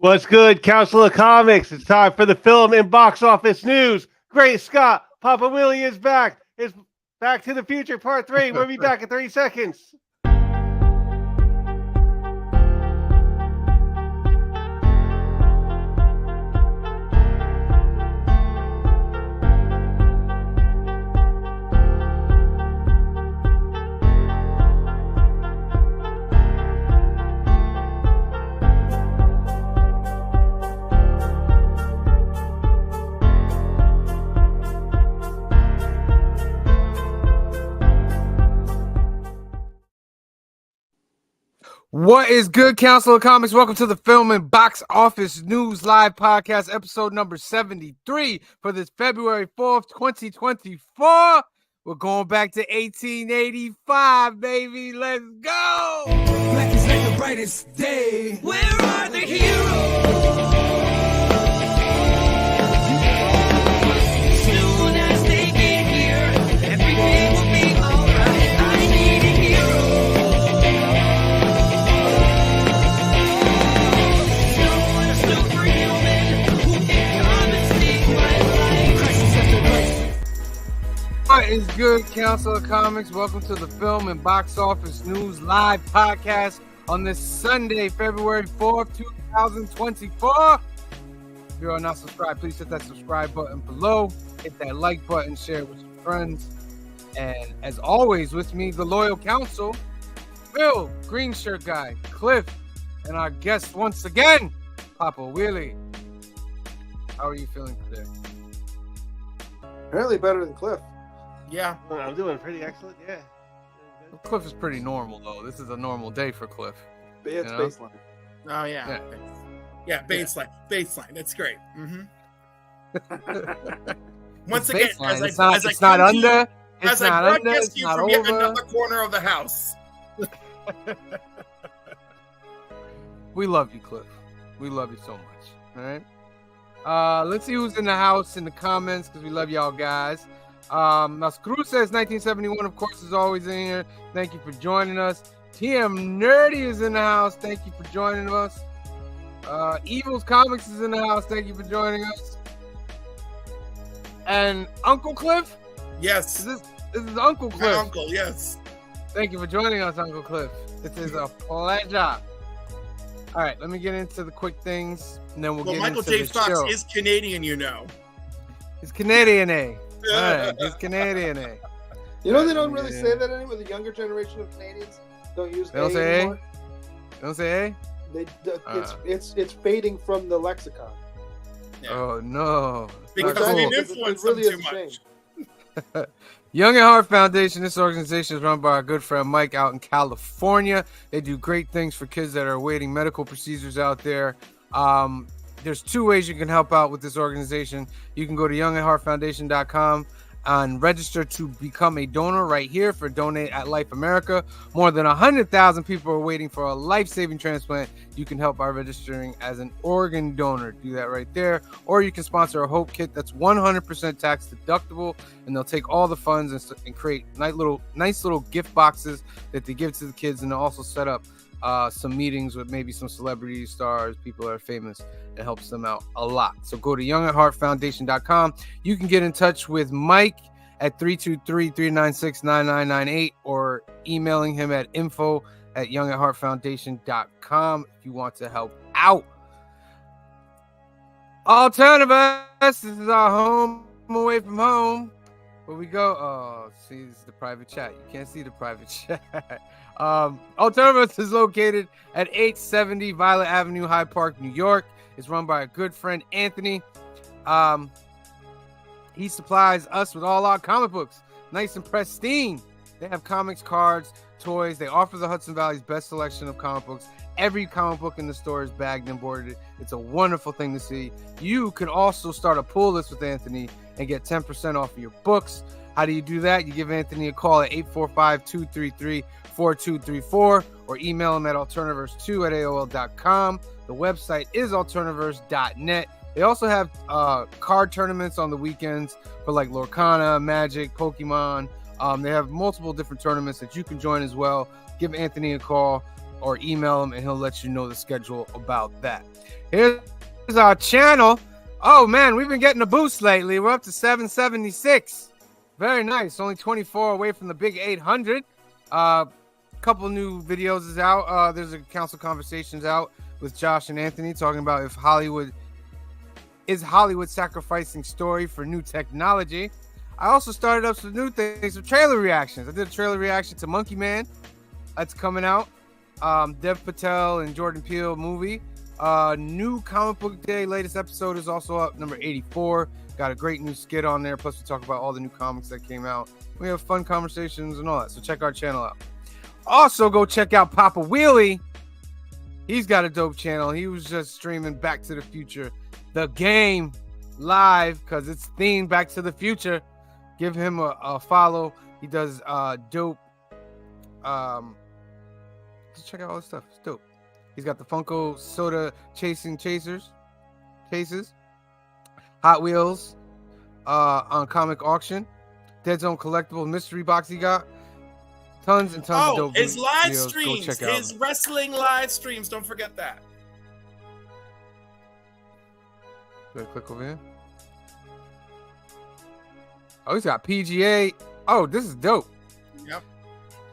What's good, Council of Comics? It's time for the film and box office news. Great Scott, Papa Willie is back. It's Back to the Future Part 3. We'll be back in 3 seconds. What is good, Council of Comics? Welcome to the Film and Box Office News Live Podcast, episode number 73 for this February 4th, 2024. We're going back to 1885, baby. Let's go! Black is like the brightest day. Where are the heroes? Soon as they get here, everything will be alright. I need a hero. Someone, a superhuman, who can come and save my life. Crisis after crisis. What is good, Council of Comics? Welcome to the Film and Box Office News Live Podcast on this Sunday, February 4th, 2024. If you are not subscribed, please hit that subscribe button below. Hit that like button, share it with your friends. And as always, with me, the loyal council, Phil, Green Shirt Guy, Cliff, and our guest once again, Papa Willie. How are you feeling today? Apparently better than Cliff. Yeah. I'm doing pretty excellent, yeah. Cliff is pretty normal, though. This is a normal day for Cliff. It's You know? baseline. Oh yeah. Yeah, baseline. Baseline. That's great. Mm-hmm. Once again, Baseline. as It's I not, as I it's not come to you- under. It's as I not under. broadcast It's you not from yet over. another corner of the house. We love you, Cliff. We love you so much. All right. Let's see who's in the house in the comments because we love y'all guys. Now Screw says 1971, of course, is always in here. Thank you for joining us. TM Nerdy is in the house. Thank you for joining us. Evils Comics is in the house. Thank you for joining us. And Uncle Cliff. Yes. This is Uncle My Cliff. uncle, yes. Thank you for joining us, Uncle Cliff. This is a pleasure. All right, let me get into the quick things, and then we'll Well, get Michael into J. the Fox show. is Canadian, you know. It's Canadian, eh? All right, it's Canadian, eh? You know they don't really Yeah. say that anymore. The younger generation of Canadians don't use They don't A say A? anymore. Don't say, eh? It's fading from the lexicon. Yeah. Oh no! Because Not they cool. influence It really them is too a much. Young at Heart Foundation. This organization is run by our good friend Mike out in California. They do great things for kids that are awaiting medical procedures out there. There's two ways you can help out with this organization. You can go to youngatheartfoundation.com and register to become a donor right here for Donate at Life America. More than 100,000 people are waiting for a life-saving transplant. You can help by registering as an organ donor. Do that right there. Or you can sponsor a Hope Kit that's 100% tax deductible, and they'll take all the funds and create nice little gift boxes that they give to the kids, and they'll also set up some meetings with maybe some celebrity stars, people that are famous. It helps them out a lot. So go to youngatheartfoundation.com. You can get in touch with Mike at 323-396-9998 or emailing him at info@youngatheartfoundation.com if you want to help out. Alternative, this is our home away from home. Where we go? Oh, see, this is the private chat. You can't see the private chat. Alternative is located at 870 Violet Avenue, Hyde Park, New York. It's run by a good friend, Anthony. He supplies us with all our comic books, nice and pristine. They have comics, cards, toys. They offer the Hudson Valley's best selection of comic books. Every comic book in the store is bagged and boarded. It's a wonderful thing to see. You can also start a pull list with Anthony and get 10% off of your books. How do you do that? You give Anthony a call at 845-233-4234 or email him at alternaverse2@aol.com. The website is alternaverse.net. They also have card tournaments on the weekends for like Lorcana, Magic, Pokemon. They have multiple different tournaments that you can join as well. Give Anthony a call or email him and he'll let you know the schedule about that. Here's our channel. Oh man, we've been getting a boost lately. We're up to 776. Very nice. Only 24 away from the big 800. Couple new videos is out. There's a council conversations out with Josh and Anthony talking about if Hollywood sacrificing story for new technology. I also started up some new things with trailer reactions. I did a trailer reaction to Monkey Man. That's coming out. Dev Patel and Jordan Peele movie. New Comic Book Day latest episode is also up, number 84. Got a great new skit on there. Plus, we talk about all the new comics that came out. We have fun conversations and all that. So check our channel out. Also, go check out Papa Wheelie. He's got a dope channel. He was just streaming Back to the Future, the game, live because it's themed Back to the Future. Give him a follow. He does dope. Just check out all this stuff. It's dope. He's got the Funko Soda cases, Hot Wheels on comic auction, Dead Zone collectible mystery box he got. Tons and tons of dope his live videos. streams, Go check out. his wrestling live streams. Don't forget that. Do I click over here? Oh, he's got PGA. Oh, this is dope. Yep.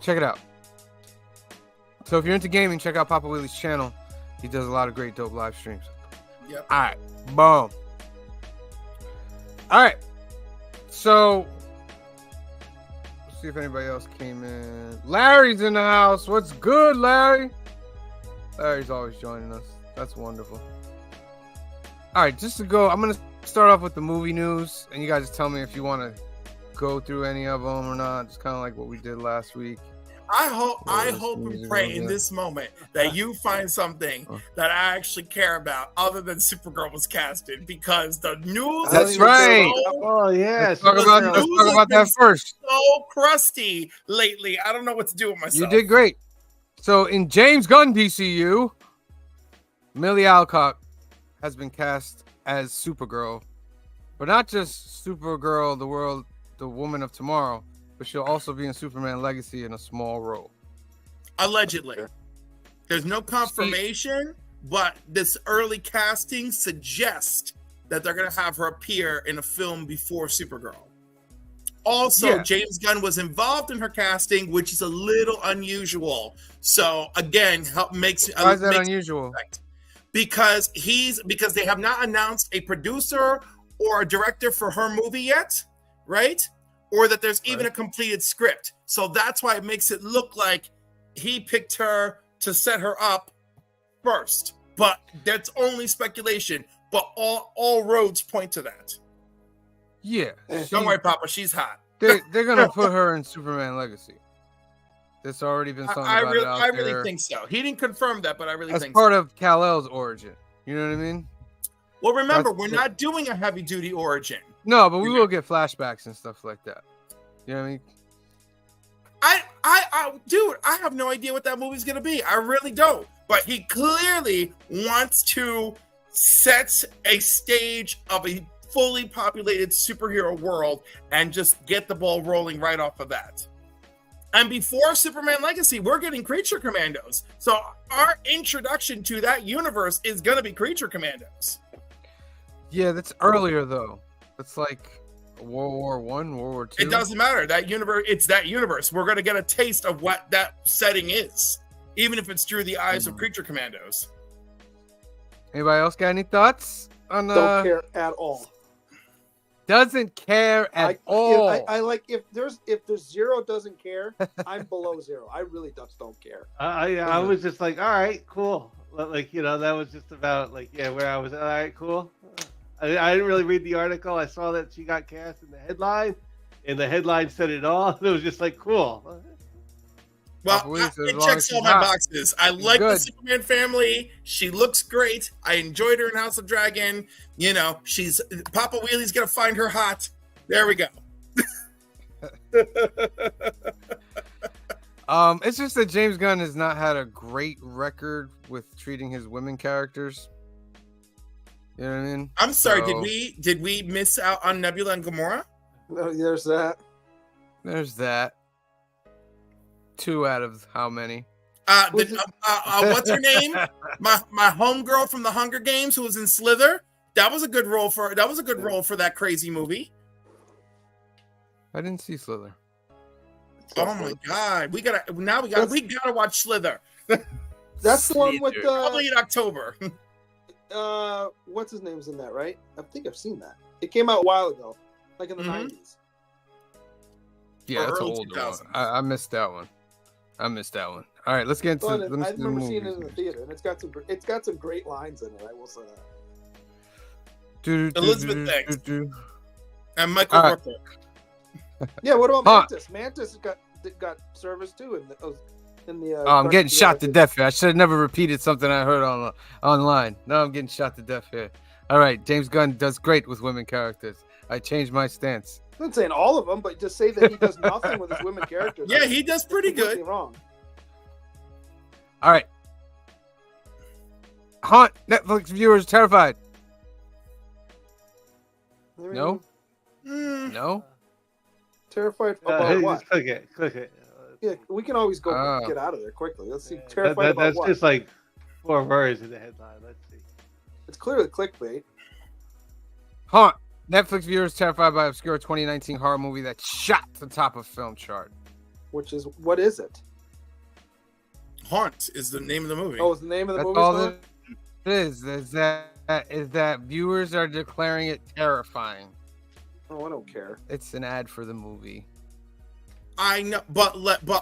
Check it out. So if you're into gaming, check out Papa Willie's channel. He does a lot of great dope live streams. Yep. All right. Boom. All right. So let's see if anybody else came in. Larry's in the house. What's good, Larry? Larry's always joining us. That's wonderful. All right, just to go, I'm going to start off with the movie news, and you guys just tell me if you want to go through any of them or not. Just kind of like what we did last week. I hope and pray in this moment that you find something that I actually care about other than Supergirl was casted, because the news That's is right. Oh yeah. Let's talk about that first. so crusty lately. I don't know what to do with myself. You did great. So in James Gunn DCU, Millie Alcock has been cast as Supergirl, but not just Supergirl, the woman of tomorrow, but she'll also be in Superman Legacy in a small role. Allegedly. There's no confirmation, but this early casting suggests that they're going to have her appear in a film before Supergirl. Also, James Gunn was involved in her casting, which is a little unusual. So again, makes why is that unusual? Because they have not announced a producer or a director for her movie yet, right? Or that there's even a completed script. So that's why it makes it look like he picked her to set her up first. But that's only speculation. But all roads point to that. Yeah. Don't worry, Papa. She's hot. They're gonna put her in Superman Legacy. There's already been something about it out I there. really think so. He didn't confirm that, but I really That's think part so. of Kal-El's origin. You know what I mean? Well, remember, we're not doing a heavy-duty origin. No, but we will get flashbacks and stuff like that. You know what I mean? Dude, I have no idea what that movie's gonna be. I really don't. But he clearly wants to set a stage of a fully populated superhero world and just get the ball rolling right off of that. And before Superman Legacy, we're getting Creature Commandos. So our introduction to that universe is gonna be Creature Commandos. Yeah, that's earlier though. That's like World War One, World War Two. It doesn't matter. That universe, it's that universe. We're gonna get a taste of what that setting is, even if it's through the eyes of Creature Commandos. Anybody else got any thoughts on Don't care at all. Doesn't care at all. I like if there's zero doesn't care, I'm below zero. I really just don't care. I was just like, all right, cool. Like, you know, that was just about like, yeah, where I was. All right, cool. I didn't really read the article. I saw that she got cast in the headline, and the headline said it all. It was just like, cool. Well, it checks all my boxes. I like the Superman family. She looks great. I enjoyed her in House of Dragon. You know, Papa Wheelie's gonna find her hot. There we go. It's just that James Gunn has not had a great record with treating his women characters. You know what I mean? I'm sorry. Did we miss out on Nebula and Gamora? No, there's that. There's that. 2 out of how many? What's her name? My homegirl from the Hunger Games who was in Slither. That was a good role for that crazy movie. I didn't see Slither. Oh my god, we gotta watch Slither. That's the one with Probably in October. what's his name's in that, right? I think I've seen that. It came out a while ago, like in the 90s. Yeah, that's an Early older one. 2000s. I missed that one. All right, let's get into. But Let me I see the remember seeing it in the movies. theater, and it's got some great lines in it. I will say that. Elizabeth Banks. And Michael All right. Rooker. Yeah, what about Huh. Mantis? Mantis got service too in the. Oh, I'm getting shot to death here. I should have never repeated something I heard online. Now I'm getting shot to death here. All right, James Gunn does great with women characters. I changed my stance. I'm not saying all of them, but just say that he does nothing with his women characters. Yeah, he does pretty Completely good. Wrong. All right. Haunt Netflix viewers terrified. No? No? Terrified about what? Just click it. Click it. Yeah, we can always go Oh. get out of there quickly. Let's see. Yeah, Terrified about that's what? just like 4 words in the headline. Let's see. It's clearly clickbait. Haunt Netflix viewers terrified by obscure 2019 horror movie that shot to the top of film chart. Which is what is it? Haunt is the name of the movie. Oh, is the name of the That's movie? all Haunt? it is. Is that viewers are declaring it terrifying. Oh, I don't care. It's an ad for the movie. I know, but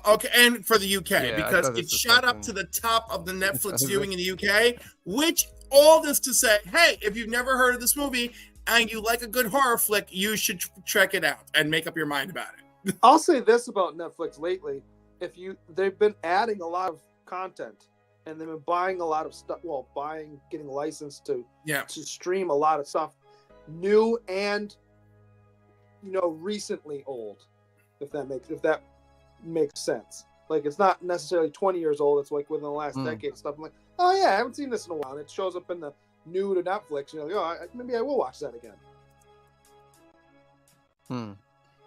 okay, and for the UK Yeah, I because thought it this was shot up something- to the top of the Netflix viewing in the UK. Which all this to say, hey, if you've never heard of this movie and you like a good horror flick, you should check it out and make up your mind about it. I'll say this about Netflix lately: they've been adding a lot of content, and they've been buying a lot of stuff. Well, getting licensed to stream a lot of stuff, new and recently old. If that makes sense. Like, it's not necessarily 20 years old. It's like within the last decade stuff. I'm like, oh yeah, I haven't seen this in a while. And it shows up in the new to Netflix. You're like, maybe I will watch that again. All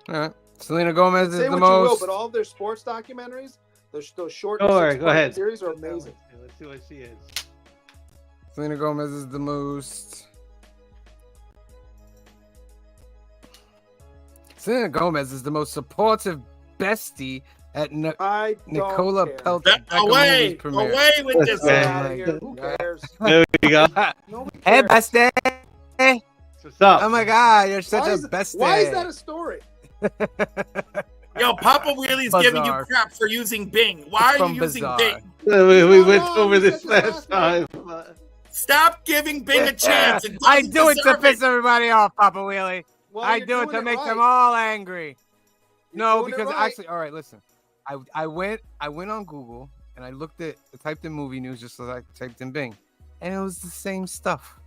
right. Selena Gomez is Say the what you will, most. but all of their sports documentaries, those short Go ahead. six-part series are amazing. Let's see what she is. Selena Gomez is the most. Selena Gomez is the most supportive bestie at I don't Nicola care. Peltz. Away with this. Get Man. out of here. Who cares? There we go. Nobody Hey, cares. bestie. What's up? Oh my God, you're such a bestie. Why is that a story? Yo, Papa Wheelie's giving you Bizarre. crap for using Bing. Why are From you using Bizarre. Bing? We went No, over we this said this last last time. Stop giving Bing a chance. It I doesn't do it to deserve piss everybody off, Papa Wheelie. Well, I you're do it doing to make them right. all angry. You're No, doing it because right. actually, all right, listen. I went on Google and I typed in movie news just as I typed in Bing, and it was the same stuff.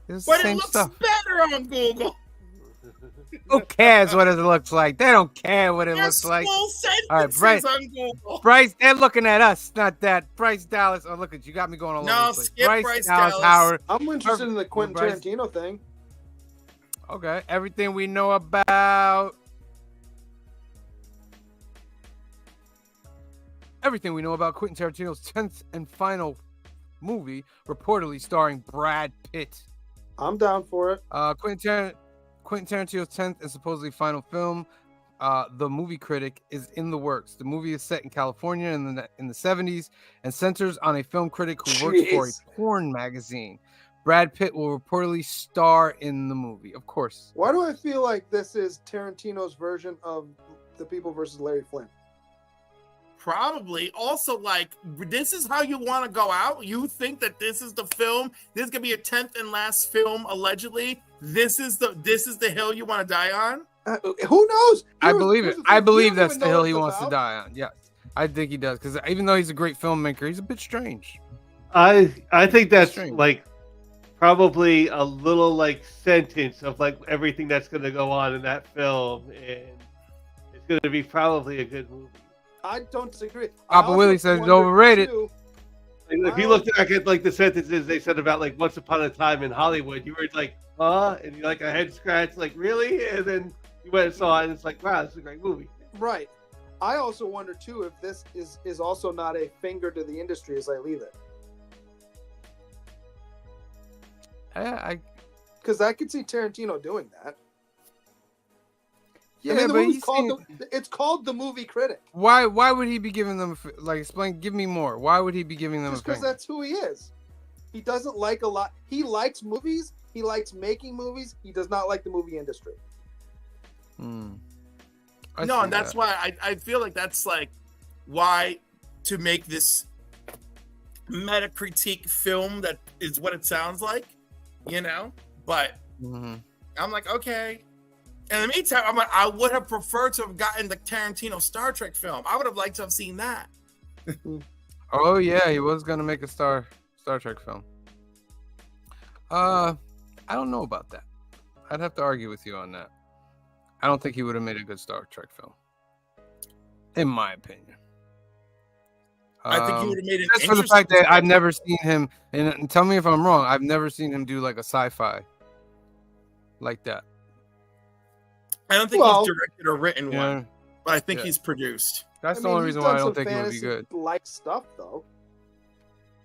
It was But the it same looks stuff. better on Google. Who cares what it looks like? They don't care what it There's looks like. full All right, sentences Bryce. on Google. Bryce, they're looking at us, not that. Bryce Dallas. Oh, look at you, got me going all No, over the place. skip Bryce Dallas Dallas. Howard. I'm interested in the Quentin Bryce- Tarantino thing. Okay, everything we know about. Everything we know about Quentin Tarantino's 10th and final movie, reportedly starring Brad Pitt. I'm down for it. Quentin Tarantino's 10th and supposedly final film, The Movie Critic, is in the works. The movie is set in California in the 70s and centers on a film critic who works for a Jeez. porn magazine. Brad Pitt will reportedly star in the movie, of course. Why do I feel like this is Tarantino's version of The People versus Larry Flynn? Probably. Also, like, this is how you want to go out? You think that this is the film? This is gonna be your 10th and last film, allegedly. This is the hill you want to die on? Who knows? I believe it. Here's the I thing. believe You don't that's even the know hill what he it's wants to about. die on. Yes, I think he does. Because even though he's a great filmmaker, he's a bit strange. I think that's Strange. like probably a little like sentence of like everything that's going to go on in that film, and it's going to be probably a good movie. I don't disagree. I Papa also Willie says it's wonder, overrated. too, Like, if you look back at like the sentences they said about like Once Upon a Time in Hollywood, you were like, huh? And you like a head scratch, like really? And then you went and saw it, and it's like, wow, this is a great movie. Right. I also wonder too if this is also not a finger to the industry as I leave it. Because I could see Tarantino doing that. Yeah, I mean, the but movie's he's called saying, it's called The Movie Critic. why would he be giving them like explain? Give me more. Why would he be giving them Just a because finger? that's who he is. He doesn't like a lot. He likes movies. He likes making movies. He does not like the movie industry. I No, see and that's that. why I feel like that's like why to make this meta critique film that is what it sounds like, you know. But I'm like, okay. In the meantime, I'm like, I would have preferred to have gotten the Tarantino Star Trek film. I would have liked to have seen that. Oh yeah, he was gonna make a Star Trek film. I don't know about that. I'd have to argue with you on that. I don't think he would have made a good Star Trek film, in my opinion. I think he would have made it just for the fact that I've never seen him, and tell me if I'm wrong. I've never seen him do like a sci-fi like that. I don't think he's directed or written Yeah. one, but I think Yeah. he's produced. That's I the mean, only he's reason why I done don't some think it would be good. fantasy-like stuff though.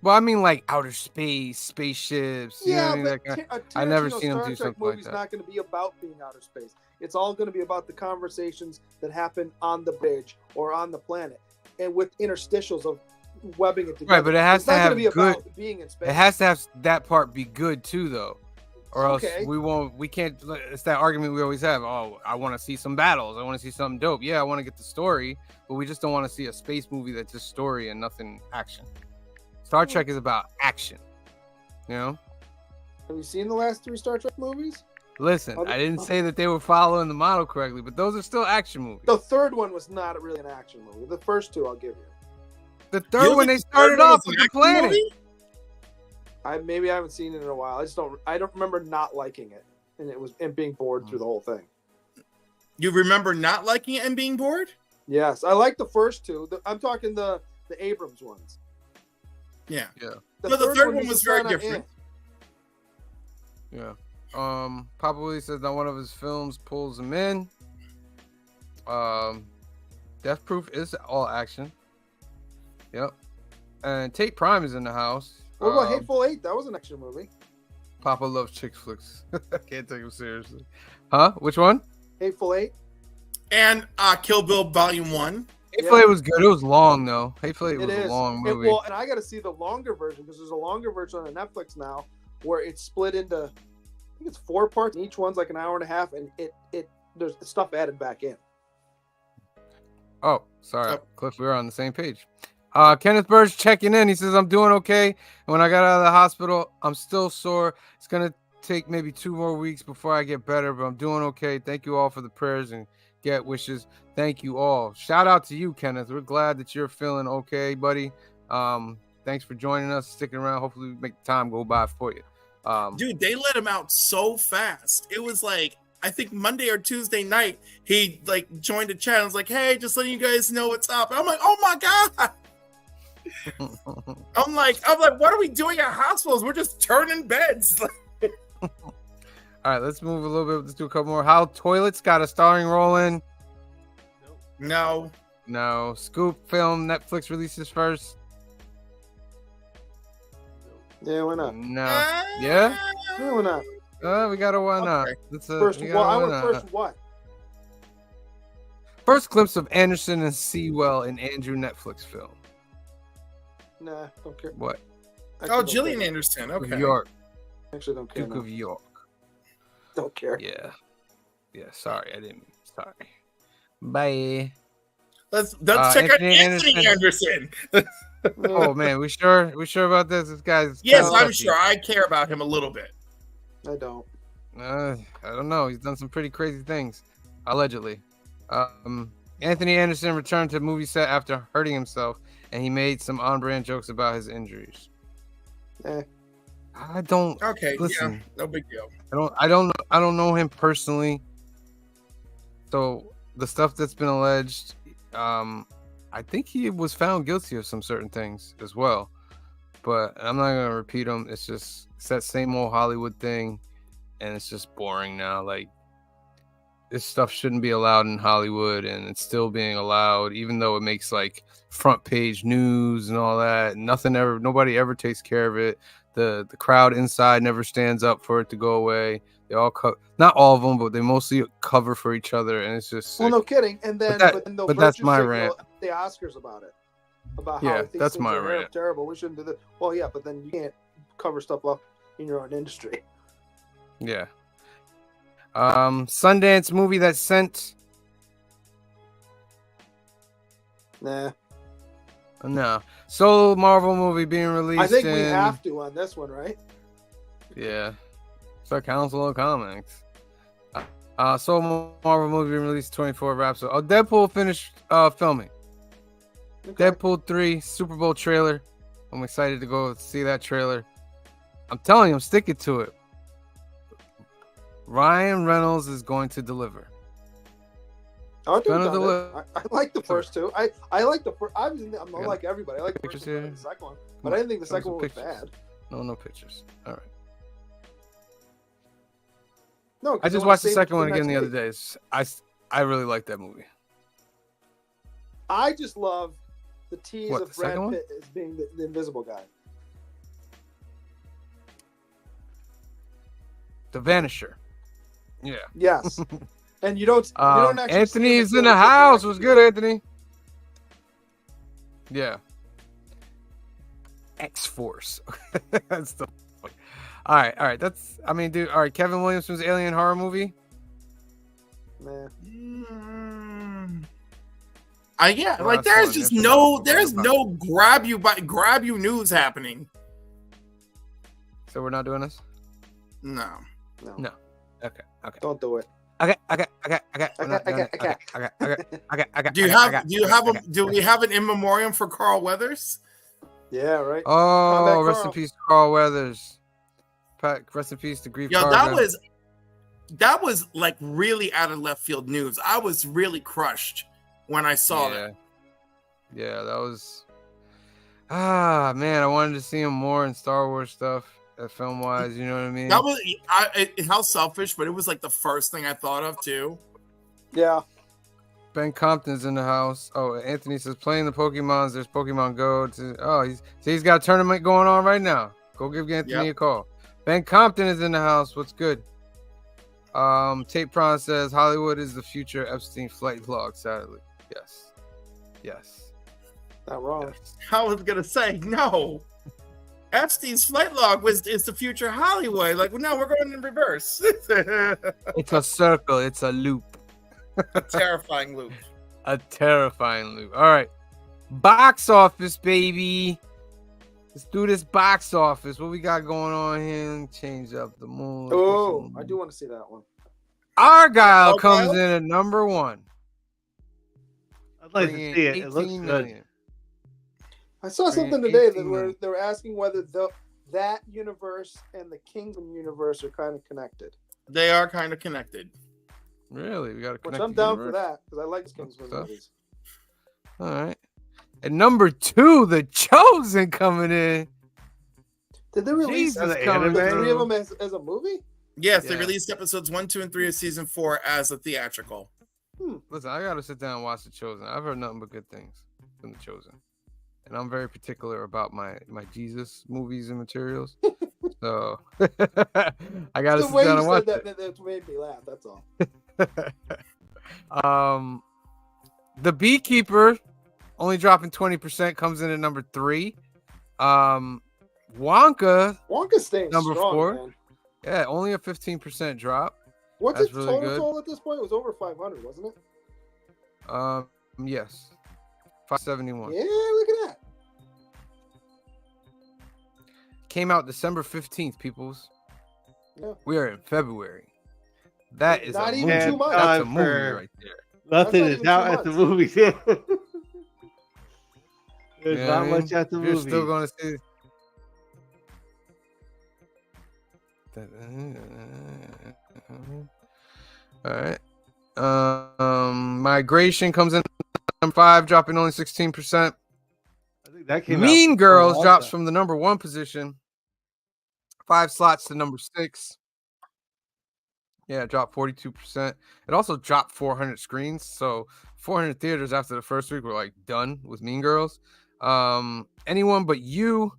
Well, I mean, like outer space, spaceships. You know what I mean? but That kind a I've never Tarantino seen him Star do Trek something like movie's that. not going to be about being outer space. It's all going to be about the conversations that happen on the bridge or on the planet, and with interstitials of webbing it together. Right, but it has it's to not have going to be good. about being in space. It has to have that part be good too, though, or Okay. else we can't. It's that argument we always have. Oh, I want to see some battles. I want to see something dope. Yeah, I want to get the story, but we just don't want to see a space movie that's just story and nothing action. Star Trek is about action. You know. Have you seen the last 3 Star Trek movies? Listen, I didn't say that they were following the model correctly, but those are still action movies. The third one was not really an action movie. The first 2 I'll give you. The third one, they started off with the planet. Maybe I haven't seen it in a while. I don't remember not liking it, and being bored through the whole thing. You remember not liking it and being bored? Yes, I like the first 2. I'm talking the Abrams ones. Yeah. Yeah. The third one he's was a very son of different. Yeah. Papa Willie says that one of his films pulls him in. Death Proof is all action. Yep. And Tate Prime is in the house. What about Hateful Eight? That was an action movie. Papa loves chick flicks. I can't take him seriously. Huh? Which one? Hateful Eight. And Kill Bill Volume 1. Hateful Eight was good. It was long though. Hateful Eight was a long movie. And I got to see the longer version because there's a longer version on Netflix now where it's split into, I think it's 4 parts. And each one's like an hour and a half, and there's stuff added back in. Oh, sorry, Cliff. We were on the same page. Kenneth Burge checking in. He says, I'm doing okay. And when I got out of the hospital, I'm still sore. It's going to take maybe 2 more weeks before I get better, but I'm doing okay. Thank you all for the prayers and get wishes. Thank you all. Shout out to you, Kenneth. We're glad that you're feeling okay, buddy. Thanks for joining us, sticking around. Hopefully we make the time go by for you. Dude, they let him out so fast. It was like, I think Monday or Tuesday night, he like joined the chat and was like, hey, just letting you guys know what's up. And I'm like, oh my God. I'm like, what are we doing at hospitals? We're just turning beds. All right, let's move a little bit. Let's do a couple more. How Toilets got a starring role in? No. Scoop film Netflix releases first. Yeah, why not? No. Yeah? Yeah, why not? We got a why not. First, we well, got I a want why first not. what? First clips of Anderson and Sewell in Andrew Netflix film. Nah, don't care. What? Oh, Gillian Anderson. Of Okay. York. Actually, don't care. Duke no. of York. Don't care. Yeah. Sorry, I didn't. Sorry. Bye. Let's check out Anthony Anthony Anderson. Oh man, we sure about this? This guy's Yes, kinda I'm touchy. sure. I care about him a little bit. I don't. I don't know. He's done some pretty crazy things, allegedly. Anthony Anderson returned to movie set after hurting himself, and he made some on-brand jokes about his injuries. I don't. Okay, listen. yeah, no big deal. I don't know him personally. So the stuff that's been alleged, I think he was found guilty of some certain things as well. But I'm not gonna repeat them. It's that same old Hollywood thing, and it's just boring now. Like, this stuff shouldn't be allowed in Hollywood, and it's still being allowed, even though it makes like front page news and all that. Nobody ever takes care of it. The crowd inside never stands up for it to go away. They all not all of them, but they mostly cover for each other, and it's just sick. Well, no kidding. And then, but then they'll that's my rant. The Oscars about it, about Yeah, how he thinks that's things my are rant. terrible. We shouldn't do that. Well, yeah, but then you can't cover stuff up in your own industry. Yeah. Sundance movie that sent. Nah, No. Solo Marvel movie being released. I think we have to on this one, right? Yeah. It's our Council of Comics. Solo Marvel movie being released 24 wraps up. Deadpool finished filming. Okay. Deadpool 3 Super Bowl trailer. I'm excited to go see that trailer. I'm telling you, I'm sticking to it. Ryan Reynolds is going to deliver. I Gonna like the first two. I like the first. I'm like everybody. I like the Pictures first one here. and the second one, but I didn't think the second one was pictures. bad. No pictures. All right. No, 'cause I they just wanna watched the save it second for one again next the other week. day. I really like that movie. I just love the tease What, of the Brad second one? Pitt as being the invisible guy. The Vanisher. Yeah. Yes, and you don't actually. Anthony see him is in until the he gets house. elected. What's good, Anthony? Yeah. X-Force. That's the. All right. That's. I mean, dude. All right. Kevin Williamson's alien horror movie. Nah. Yeah, Well, like that's there's fun. just That's no, enough. there's no grab you news happening. So we're not doing this. No. No. Okay. Don't do it. Okay. Do we have an in memoriam for Carl Weathers? Yeah, right. Oh, Combat rest in Carl. peace, Carl Weathers. Rest in peace to Grief. Yo, Karga. that was like really out of left field news. I was really crushed when I saw that. Yeah, that was. Man, I wanted to see him more in Star Wars stuff, film wise. You know what I mean? That was how selfish, but it was like the first thing I thought of too. Yeah. Ben Compton's in the house. Oh, Anthony says playing the Pokemons. There's Pokemon Go. He's got a tournament going on right now. Go give Anthony a call. Ben Compton is in the house. What's good? Tate Prawn says Hollywood is the future Epstein flight vlog. Sadly, yes. Not wrong. Yes. I was gonna say no. Epstein's flight log is the future Hollywood. Like, no, we're going in reverse. It's a circle. It's a loop. A terrifying loop. A terrifying loop. All right. Box office, baby. Let's do this box office. What we got going on here? Change up the mood. Oh, I do want to see that one. Argyle comes in at number 1. I'd like to see it. It looks good. Million. I saw something today that they were asking whether that universe and the Kingdom universe are kind of connected. They are kind of connected. Really? We got to Which connect. I'm down for that because I like Kingsman movies. All right. At number 2, The Chosen coming in. Did they release Jesus, the coming three of through. them as a movie? Yes, they Yeah. released episodes 1, 2, and 3 of season 4 as a theatrical. Listen, I got to sit down and watch The Chosen. I've heard nothing but good things from The Chosen. And I'm very particular about my Jesus movies and materials. So I got to The sit way down you and watch said it. that made me laugh. That's all. The Beekeeper only dropping 20% comes in at number 3. Wonka, Wonka's staying Number strong, 4. man. yeah, only a 15% drop. What's That's its really good. total at this point? It was over 500, wasn't it? Yes, 571. Yeah, look at that. Came out December 15th, peoples. Yeah. We are in February. That is Not a even movie. 2 months. That's a Time movie for- right there. Nothing not is even out 2 at the months. movies. Yeah. There's You know what not I mean? much at the If you're movies. still going to see. All right. Migration comes in number 5, dropping only 16%. I think that came Mean out Girls before drops Wonka. from the number 1 position, 5 slots to number 6. Yeah, it dropped 42%. It also dropped 400 screens. So 400 theaters after the first week were like done with Mean Girls. Anyone But You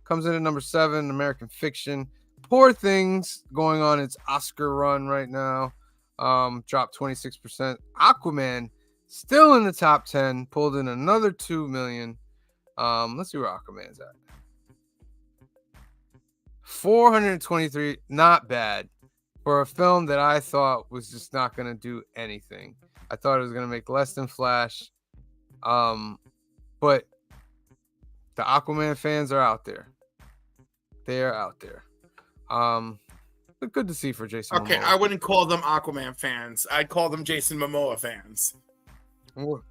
comes in at number 7. American Fiction. Poor Things going on its Oscar run right now. Dropped 26%. Aquaman still in the top 10. Pulled in another 2 million. Let's see where Aquaman's at. 423. Not bad. For a film that I thought was just not going to do anything. I thought it was going to make less than Flash. But the Aquaman fans are out there. They are out there. But good to see for Jason Okay, Momoa. I wouldn't call them Aquaman fans. I'd call them Jason Momoa fans. You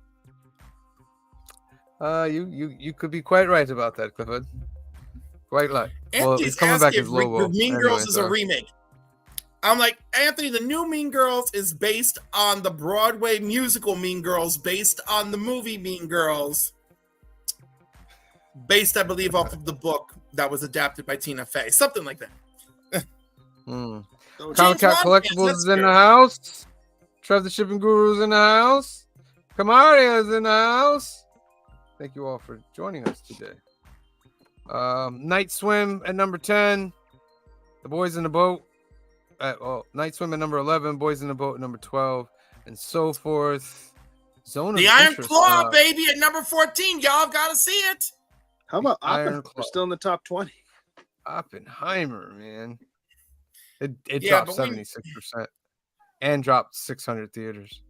could be quite right about that, Clifford. Quite right. Well, Anthony's he's coming back asking as if Lobo. Mean anyway, Girls is so. a remake. I'm like, Anthony, the new Mean Girls is based on the Broadway musical Mean Girls, based on the movie Mean Girls, based, I believe, off of the book that was adapted by Tina Fey. Something like that. Hmm. So Comic James Cat Wan Collectibles fans, is that's in the good. house. Trev the Shipping Guru's in the house. Kamaria is in the house. Thank you all for joining us today. Night Swim at number 10. The Boys in the Boat. Night Swim at number 11. Boys in the Boat at number 12. And so forth. Zone The of Iron Interest. Claw, baby, at number 14. Y'all got to see it. How about Iron Oppenheimer? Claw. Still in the top 20. Oppenheimer, man. It Yeah, dropped but we- 76% and dropped 600 theaters.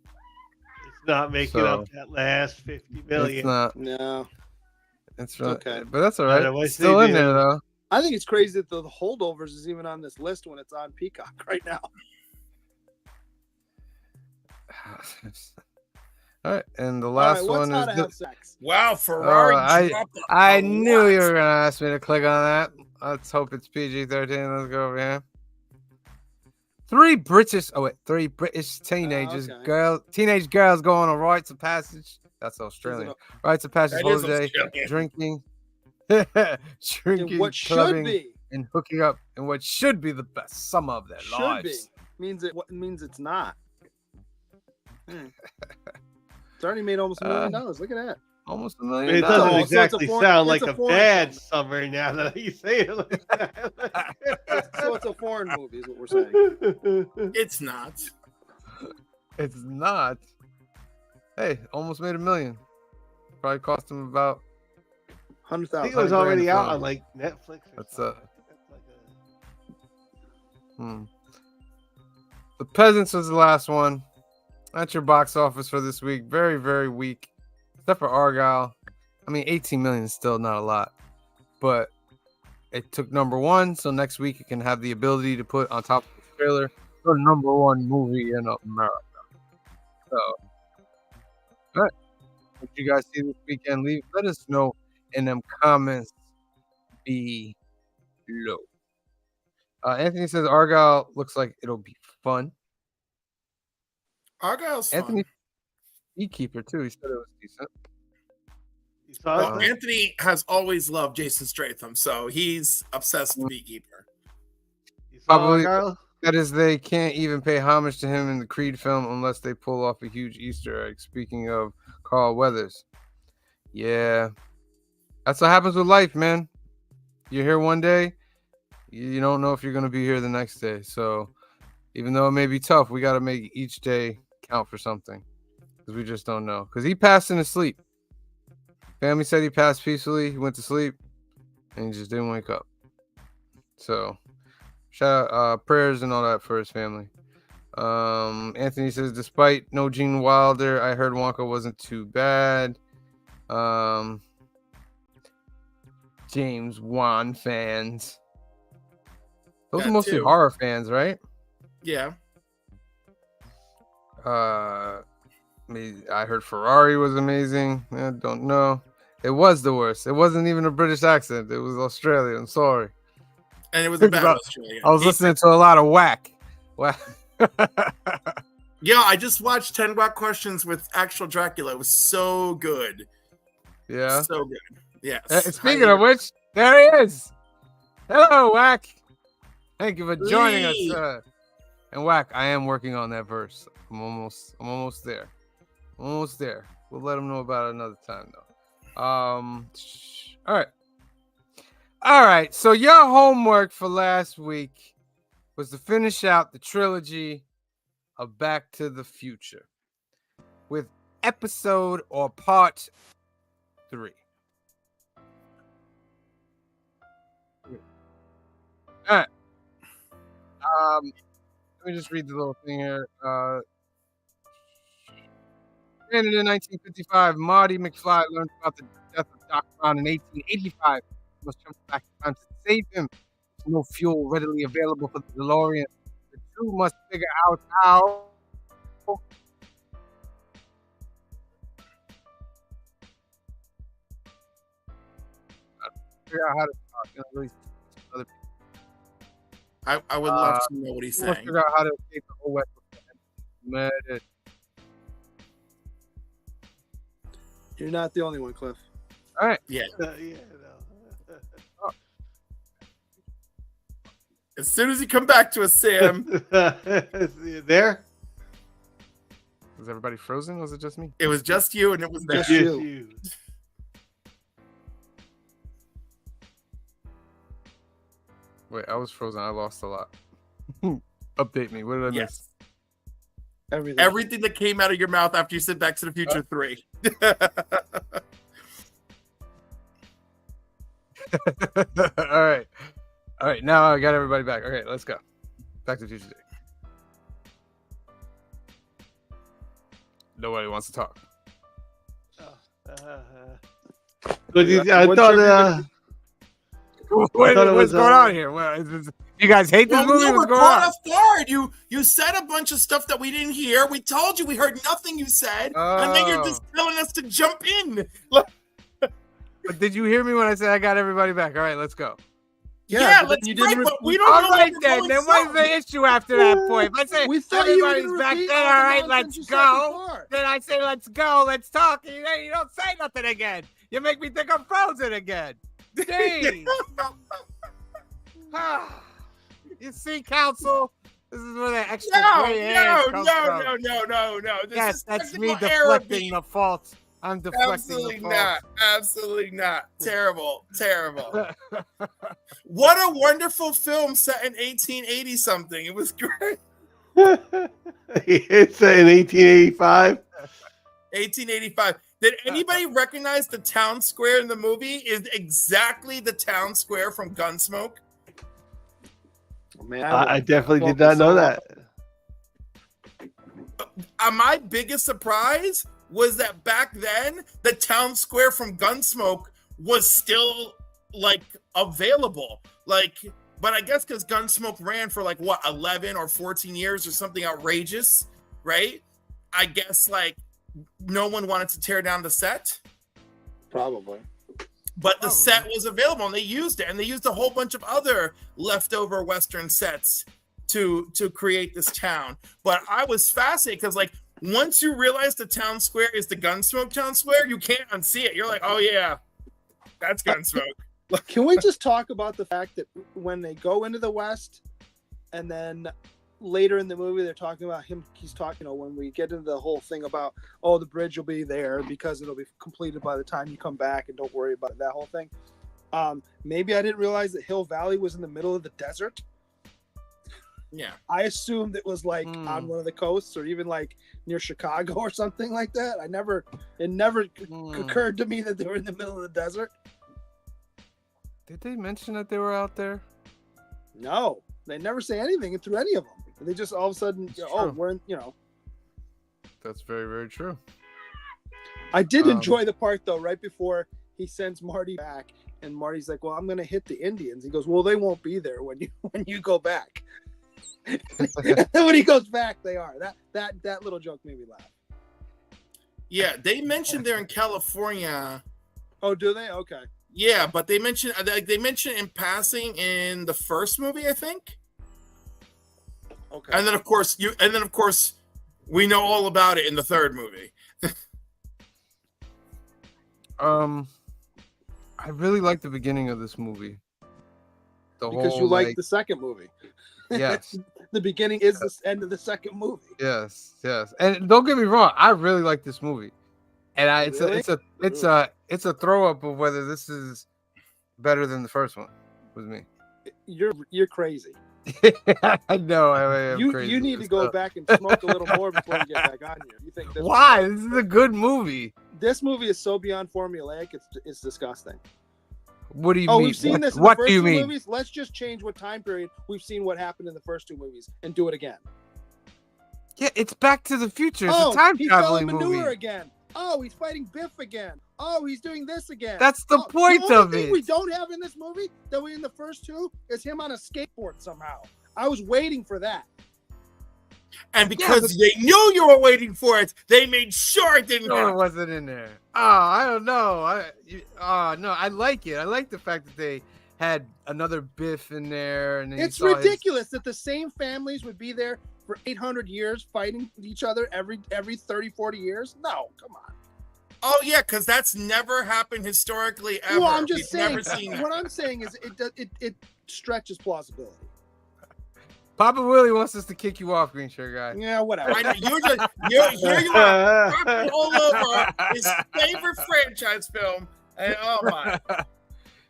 It's not making up that last 50 million. It's not. No. It's okay. But that's all I right. know, It's still in there, though. I think it's crazy that the Holdovers is even on this list when it's on Peacock right now. All right, and the All last right, what's one How is to Have Sex? Wow, Ferrari dropped I a knew lot. you were gonna ask me to click on that. Let's hope it's PG-13. Let's go over here. Three British teenagers, okay. teenage girls go on a rites of passage. That's Australian. Rites of passage That is holiday, Australian. drinking, In what should clubbing, be. and hooking up in what should be the best summer of their Should lives. be. Means it's not. It's already made almost $1 million. Look at that. Almost $1 I million. mean, it doesn't so it's a exactly foreign- sound it's like a a foreign bad film. summer now that you say it like that. So it's a foreign movie, is what we're saying. It's not. It's not. Hey, almost made $1 million. Probably cost him about. I think 100,000. it was $100,000 already out film. on like Netflix. Or That's something. The Peasants was the last one. That's your box office for this week. Very, very weak. Except for Argyle. I mean, 18 million is still not a lot. But it took number 1, so next week it can have the ability to put on top of the trailer the number 1 movie in America. So, all right. What you guys see this weekend? Let us know in them comments below. Anthony says Argyle looks like it'll be fun. Argyle's fun. Anthony Beekeeper too. He said it was decent. You saw Well, it? Anthony has always loved Jason Statham, so he's obsessed with Beekeeper. You saw Probably- Argyle? That is, they can't even pay homage to him in the Creed film unless they pull off a huge Easter egg. Speaking of Carl Weathers, yeah, that's what happens with life, man. You're here one day, you don't know if you're gonna be here the next day. So, even though it may be tough, we gotta make each day count for something because we just don't know. Because he passed in his sleep. Family said he passed peacefully. He went to sleep, and he just didn't wake up. So. Shout out, prayers and all that for his family. Anthony says, despite no Gene Wilder, I heard Wonka wasn't too bad. James Wan fans. Those That are mostly too. horror fans, right? Yeah. I heard Ferrari was amazing. I don't know. It was the worst. It wasn't even a British accent. It was Australian. I'm sorry. And it was about About- Australia. I was listening to a lot of whack. Yeah, I just watched 10 Watt Questions with actual Dracula. It was so good. Yeah. So good. Yes. Speaking of which, there he is. Hello, Whack. Thank you for joining us. Lee. And Whack, I am working on that verse. I'm almost there. Almost there. We'll let them know about it another time, though. All right. So your homework for last week was to finish out the trilogy of Back to the Future with episode or part 3. All right. Let me just read the little thing here. Granted, in 1955, Marty McFly learned about the death of Doc Brown in 1885. He must jump back in time to save him. There's no fuel readily available for the DeLorean. The two must figure out how. Figure out how to talk. Really other people. I would love to know what he's He must saying. figure out how to escape the whole West. Murdered. You're not the only one, Cliff. All right. Yeah. Yeah, no. As soon as you come back to us, Sam, You there? Was everybody frozen? Was it just me? it was just you, and it was there. Just Yes, you. you. Wait, I was frozen. I lost a lot. Update me. What did I miss? Yes. Everything. Everything that came out of your mouth after you said Back to the Future 3. All right. Now I got everybody back. Okay, let's go. Back to the Future. Nobody wants to talk. But I What's thought. your What's thought it was, going on here? Well, you guys hate this Well, movie? we were What's going caught on? off guard. You said a bunch of stuff that we didn't hear. We told you we heard nothing you said, and then you're just telling us to jump in. But did you hear me when I said I got everybody back? All right, let's go. Yeah, but let's you break, didn't but we don't All know right, what then. Then what's the issue after that point? Let's say We thought you were everybody's gonna back. repeat Then all all the right, nonsense let's you said go. before. Then I say let's go. Let's talk. And you don't say nothing again. You make me think I'm frozen again. Dang. You see, counsel. This is where the extra gray hairs come from. No. This Yes, is that's me technical error, deflecting Pete. the fault. I'm deflecting Absolutely the fault. not. Absolutely not. Terrible. What a wonderful film set in 1880 something. It was great. It's in 1885. 1885. Did anybody recognize the town square in the movie is exactly the town square from Gunsmoke? Man, I definitely did not know that. My biggest surprise was that back then the town square from Gunsmoke was still like available. But I guess because Gunsmoke ran for 11 or 14 years or something outrageous, right? I guess no one wanted to tear down the set. Probably. But the set was available and they used it, and they used a whole bunch of other leftover Western sets to create this town. But I was fascinated because once you realize the town square is the Gunsmoke town square, you can't unsee it. You're like, oh yeah, that's Gunsmoke. Can we just talk about the fact that when they go into the West, and then later in the movie they're talking about him, he's talking, when we get into the whole thing about, the bridge will be there because it'll be completed by the time you come back, and don't worry about it, that whole thing. Maybe I didn't realize that Hill Valley was in the middle of the desert. Yeah. I assumed it was on one of the coasts, or even near Chicago or something like that. It never occurred to me that they were in the middle of the desert. Did they mention that they were out there? No, they never say anything through any of them. They just all of a sudden, true. we're in, That's very, very true. I did enjoy the part though, right before he sends Marty back, and Marty's like, "Well, I'm going to hit the Indians." He goes, "Well, they won't be there when you go back." And when he goes back, they are. That little joke made me laugh. Yeah, they mentioned they're in California. Oh, do they? Okay. Yeah, but they mentioned in passing in the first movie, I think. Okay. And then of course we know all about it in the third movie. I really like the beginning of this movie. The because whole you like the second movie. yes, The beginning is the end of the second movie. yes. And don't get me wrong, I really like this movie, and Really? it's a throw up of whether this is better than the first one with me. You're crazy. I know I am crazy. You need to go back and smoke a little more before you get back on here. You think this Why? This is a good movie. This movie is so beyond formulaic. It's disgusting. What do you Oh, mean? we've seen this in What the first do you two mean? movies. Let's just change what time period we've seen what happened in the first two movies and do it again. Yeah, it's Back to the Future. It's Oh, a time he fell traveling in manure movie. again. Oh, he's fighting Biff again. Oh, he's doing this again. That's the point the only of thing it. we don't have in this movie that we in the first two is him on a skateboard somehow. I was waiting for that. And because they knew you were waiting for it, they made sure it didn't No, it happen. wasn't in there. Oh, I don't know. No, I like it. I like the fact that they had another Biff in there, and then It's you saw ridiculous that the same families would be there for 800 years fighting each other every 30, 40 years. No, come on. Oh yeah, because that's never happened historically ever. Well, I'm just We've saying. never seen that. What I'm saying is it stretches plausibility. Papa Willie wants us to kick you off, green shirt guy. Yeah, whatever. I know, here you are, dropping all over his favorite franchise film, and oh my!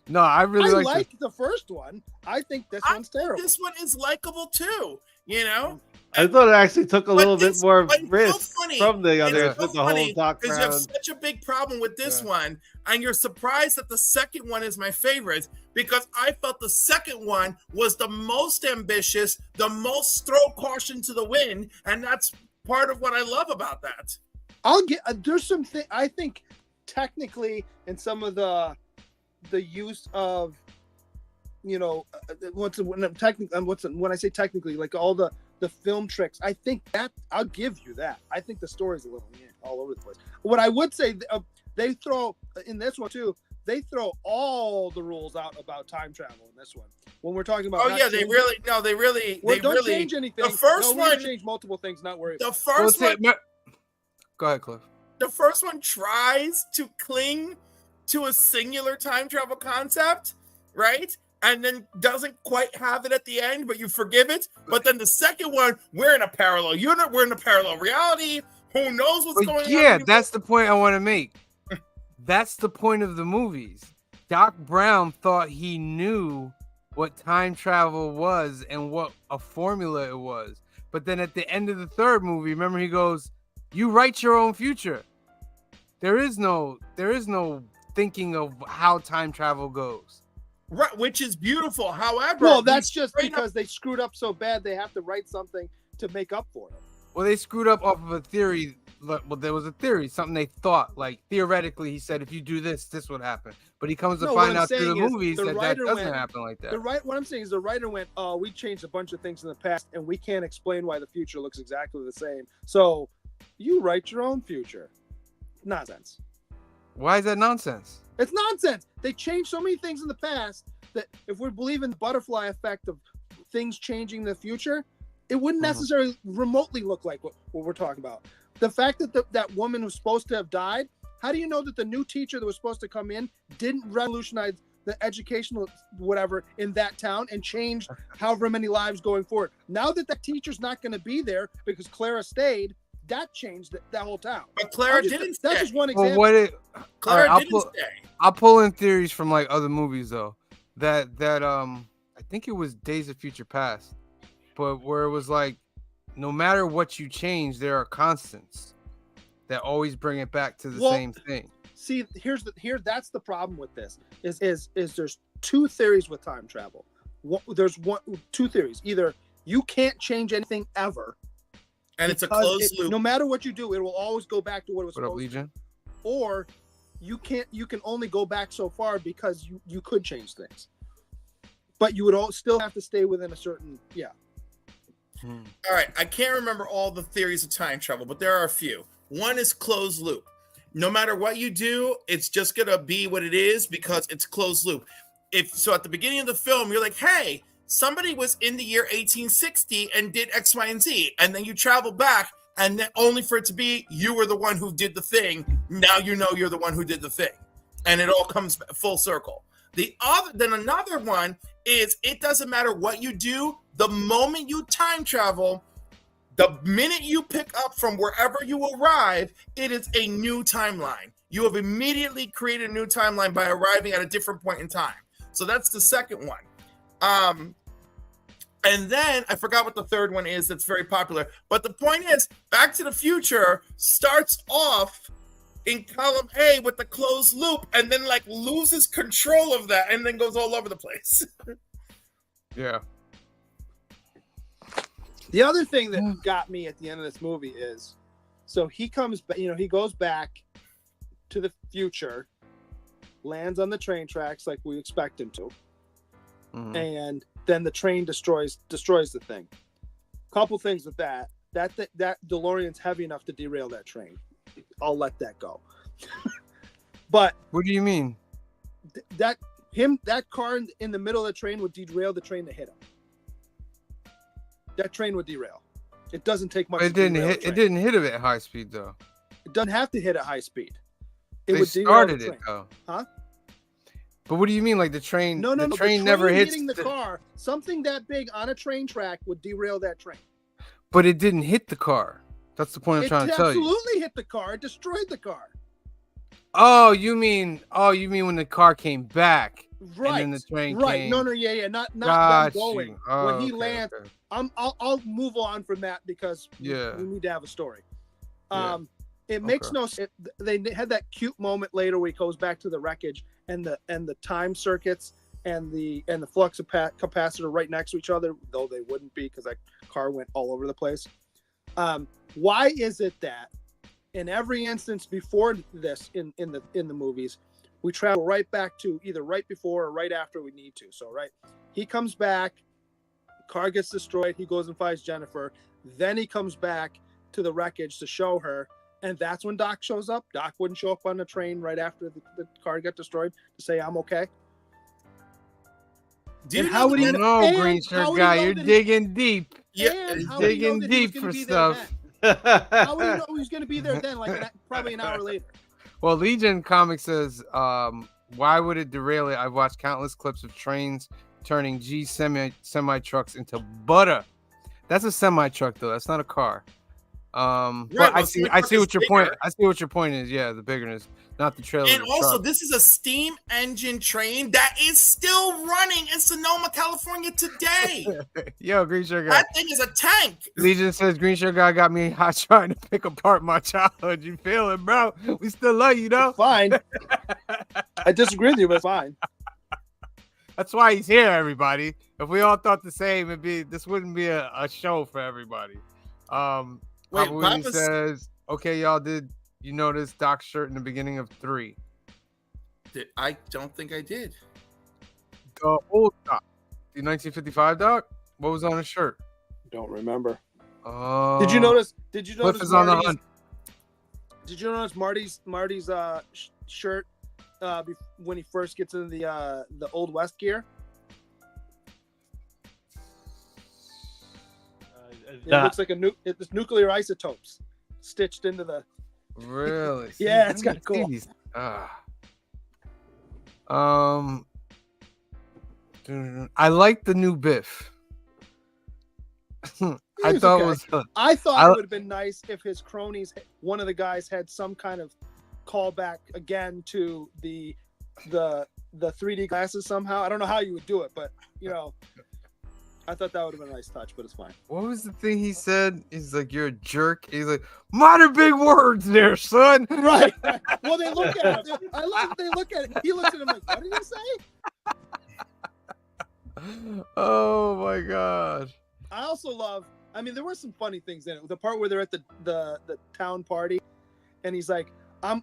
No, I really I like the first one. I think this I one's think terrible. this one is likable too. You know, I thought it actually took a little bit more but it's so risk funny. from the others so with the whole Doc because you have Brown. such a big problem with this Yeah. one, and you're surprised that the second one is my favorite because I felt the second one was the most ambitious, the most throw caution to the wind, and that's part of what I love about that. I'll get. There's something I think technically in some of the use of, you know, when I say technically, like all the film tricks, I think that I'll give you that. I think the story's a little all over the place. What I would say, they throw in this one too. They throw all the rules out about time travel in this one. When we're talking about, don't change anything. The first we're gonna one, change multiple things. Not worry. the first one, Go ahead, Cliff. the first one tries to cling to a singular time travel concept, right? And then doesn't quite have it at the end, but you forgive it. But then the second one, we're in a parallel unit, we're in a parallel reality. Who knows what's going on? Yeah, that's the point I want to make. That's the point of the movies. Doc Brown thought he knew what time travel was and what a formula it was. But then at the end of the third movie, remember he goes, "You write your own future." There is no thinking of how time travel goes. Right, which is beautiful. However, Well, that's just because they screwed up so bad they have to write something to make up for it. Well, they screwed up off of a theory. Well, there was a theory, something they thought. Like theoretically, he said, if you do this, this would happen. But he comes to No, find what I'm out through the saying is movies the that writer doesn't went- happen like that. What I'm saying is the writer went, "Oh, we changed a bunch of things in the past, and we can't explain why the future looks exactly the same. So, you write your own future." Nonsense. Why is that nonsense? It's nonsense. They changed so many things in the past that if we believe in the butterfly effect of things changing in the future, it wouldn't necessarily remotely look like what we're talking about. The fact that that woman who's supposed to have died, how do you know that the new teacher that was supposed to come in didn't revolutionize the educational whatever in that town and change however many lives going forward? Now that teacher's not going to be there because Clara stayed, that changed that whole town. But Clara didn't stay. That's just one Well, example. Clara didn't stay. I'll pull in theories from like other movies though. That I think it was Days of Future Past, but where it was like, no matter what you change, there are constants that always bring it back to the same thing. See, that's the problem with this is there's two theories with time travel. Two theories. Either you can't change anything ever, and it's a closed loop. No matter what you do, it will always go back to what it was What up, supposed Legion? to. Or you can only go back so far because you could change things, but you would still have to stay within a certain All right, I can't remember all the theories of time travel, but there are a few. One is closed loop. No matter what you do, it's just gonna be what it is because it's closed loop. So at the beginning of the film, you're like, hey, somebody was in the year 1860 and did X, Y, and Z, and then you travel back, and then only for it to be you were the one who did the thing. Now you know you're the one who did the thing, and it all comes full circle. Then another one is it doesn't matter what you do. The moment you time travel, the minute you pick up from wherever you arrive, it is a new timeline. You have immediately created a new timeline by arriving at a different point in time. So that's the second one. And then I forgot what the third one is that's very popular. But the point is, Back to the Future starts off in column A with the closed loop and then like loses control of that and then goes all over the place. Yeah. The other thing that got me at the end of this movie is, so he comes back, he goes back to the future, lands on the train tracks like we expect him to, and then the train destroys the thing. Couple things with that DeLorean's heavy enough to derail that train. I'll let that go. But what do you mean? That car in the middle of the train would derail the train to hit him. That train would derail. It doesn't take much. It didn't hit. It didn't hit it at high speed though. It doesn't have to hit at high speed. They started it though. Huh? But what do you mean, like the train? No. The The train never hits hitting the car. Something that big on a train track would derail that train. But it didn't hit the car. That's the point I'm trying to tell you. It absolutely hit the car. It destroyed the car. Oh, you mean when the car came back? Right. And then the train right. came. No, yeah. Not Got them going. you. Oh, when he okay, lands, okay. I'll move on from that because we need to have a story. It makes no sense. They had that cute moment later where he goes back to the wreckage and the time circuits and the flux capacitor right next to each other, though they wouldn't be because that car went all over the place. Why is it that in every instance before this in the movies, we travel right back to either right before or right after we need to? So he comes back, car gets destroyed, he goes and finds Jennifer, then he comes back to the wreckage to show her, and that's when Doc shows up. Doc wouldn't show up on the train right after the car got destroyed to say I'm okay. How would he know, green shirt guy? You're digging deep. Yeah, digging deep for stuff. How would he know he was going to be there then? Probably an hour later. Well, Legion Comics says, why would it derail it? I've watched countless clips of trains turning G semi trucks into butter. That's a semi truck though. That's not a car. But I see what your point. I see what your point is. Yeah, the biggerness, not the trailer. And also, this is a steam engine train that is still running in Sonoma, California today. Yo, green shirt guy. That thing is a tank. Legion says green shirt guy got me hot trying to pick apart my childhood. You feel it, bro? We still love you, though. Fine. I disagree with you, but it's fine. That's why he's here, everybody. If we all thought the same, this wouldn't be a show for everybody. Wait, Papa says, okay, y'all, did you notice Doc's shirt in the beginning of 3? I don't think I did. The old Doc, the 1955 Doc. What was on his shirt? Don't remember. Did you notice? Cliff is on the hunt. Did you notice Marty's shirt when he first gets into the Old West gear? It looks like it's nuclear isotopes stitched into the. Really? Yeah, it's kind of cool. I like the new Biff. I thought it would have been nice if his cronies, one of the guys, had some kind of callback again to the 3D glasses somehow. I don't know how you would do it, but I thought that would have been a nice touch, but it's fine. What was the thing he said? He's like, you're a jerk. He's like, modern big words there, son. Right. Well, they look at it. I like they look at it. He looks at him like, what did he say? Oh, my God. I also love, there were some funny things in it. The part where they're at the town party, and he's like, I'm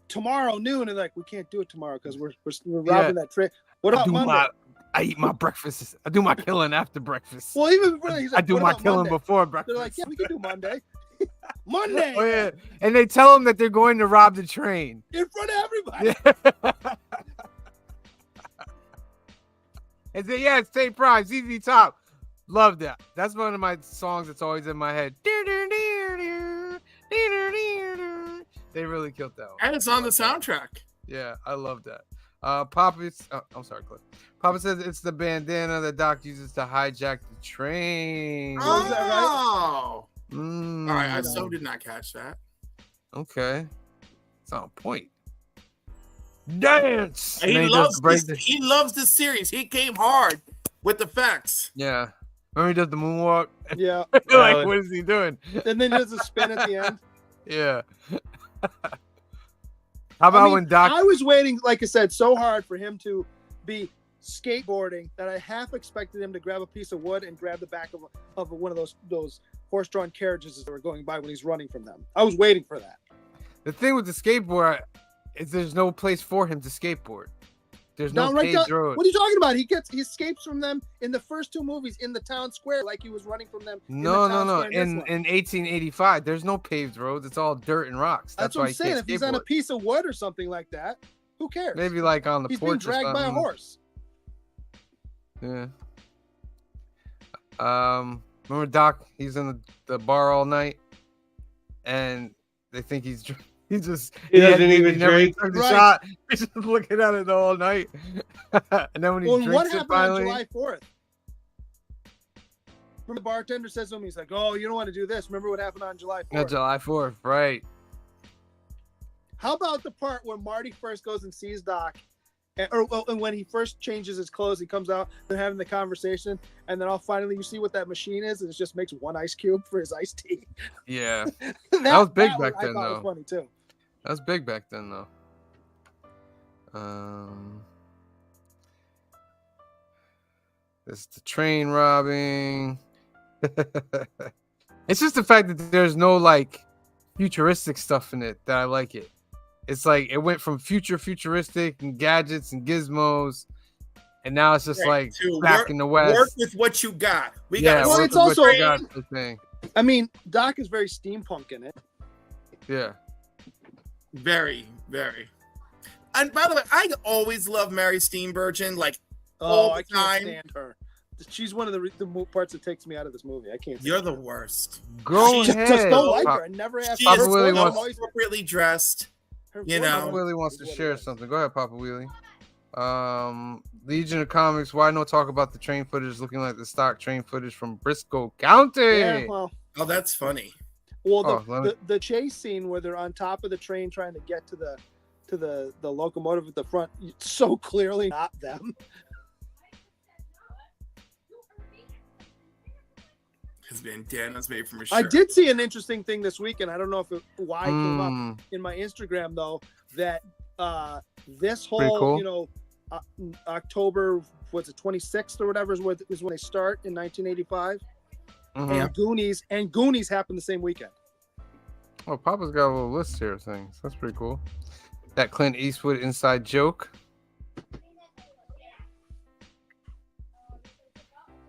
tomorrow noon. And like, we can't do it tomorrow because we're robbing that train. What about Monday? I eat my breakfast. I do my killing after breakfast. Well, even before he's like, I do my killing before breakfast. They're like, yeah, we can do Monday. Monday. Oh, yeah. And they tell him that they're going to rob the train in front of everybody. Yeah. And say, yeah, it's St. Prime, ZZ Top. Love that. That's one of my songs that's always in my head. They really killed that one. And it's on the soundtrack. Yeah, I love that. I'm sorry, Cliff. Papa says it's the bandana that Doc uses to hijack the train. Oh, is that right? Oh. Mm, All right, I so did not catch that. okay. It's on point. Dance. And He then loves does this. He loves this series. He came hard with the facts. Yeah. Remember he does the moonwalk? Yeah. Like, what is he doing? And then he does a spin at the end. Yeah. How about when Doc? I was waiting, like I said, so hard for him to be skateboarding that I half expected him to grab a piece of wood and grab the back of one of those horse-drawn carriages that were going by when he's running from them. I was waiting for that. The thing with the skateboard is there's no place for him to skateboard. There's no paved road. What are you talking about? He escapes from them in the first two movies in the town square, like he was running from them. No. In 1885, there's no paved roads. It's all dirt and rocks. That's why what I'm saying. If he's on a piece of wood or something like that, who cares? Maybe like on the he's being porch. dragged by a horse. Yeah. Remember Doc? He's in the bar all night, and they think he doesn't even drink. Took the shot. He's just looking at it the whole night. And then when he drinks what it happened finally, on July 4th? Remember the bartender says to him, he's like, "Oh, you don't want to do this. Remember what happened on July 4th?" Yeah, July 4th, right? How about the part where Marty first goes and sees Doc, and when he first changes his clothes, he comes out, they're having the conversation, and then finally you see what that machine is, and it just makes one ice cube for his iced tea. Yeah. that was big back then, though. That was funny too. That was big back then, though. This is the train robbing. It's just the fact that there's no like futuristic stuff in it that I like it. It's like it went from futuristic and gadgets and gizmos, and now it's just like back in the West. Work with what you got. Well, it's also. The thing. I mean, Doc is very steampunk in it. Yeah. Very, very. And by the way, I always love Mary Steenburgen. Like, all the time. I can't stand her. She's one of the parts that takes me out of this movie. I can't. You're the worst. Go ahead. Just don't like her. I never asked. She is really appropriately dressed. You know, Papa Willie wants to share something. Go ahead, Papa Willie. Legion of Comics. Why no talk about the train footage looking like the stock train footage from Briscoe County? Yeah, well, oh, that's funny. Well, the chase scene where they're on top of the train trying to get to the locomotive at the front, it's so clearly not them. His bandana's made from a shirt. I did see an interesting thing this weekend. I don't know why it came up in my Instagram though. That this whole cool. October, what's it, 26th or whatever is when they start in 1985. Mm-hmm. And Goonies happened the same weekend. Oh, Papa's got a little list here of things. That's pretty cool. That Clint Eastwood inside joke.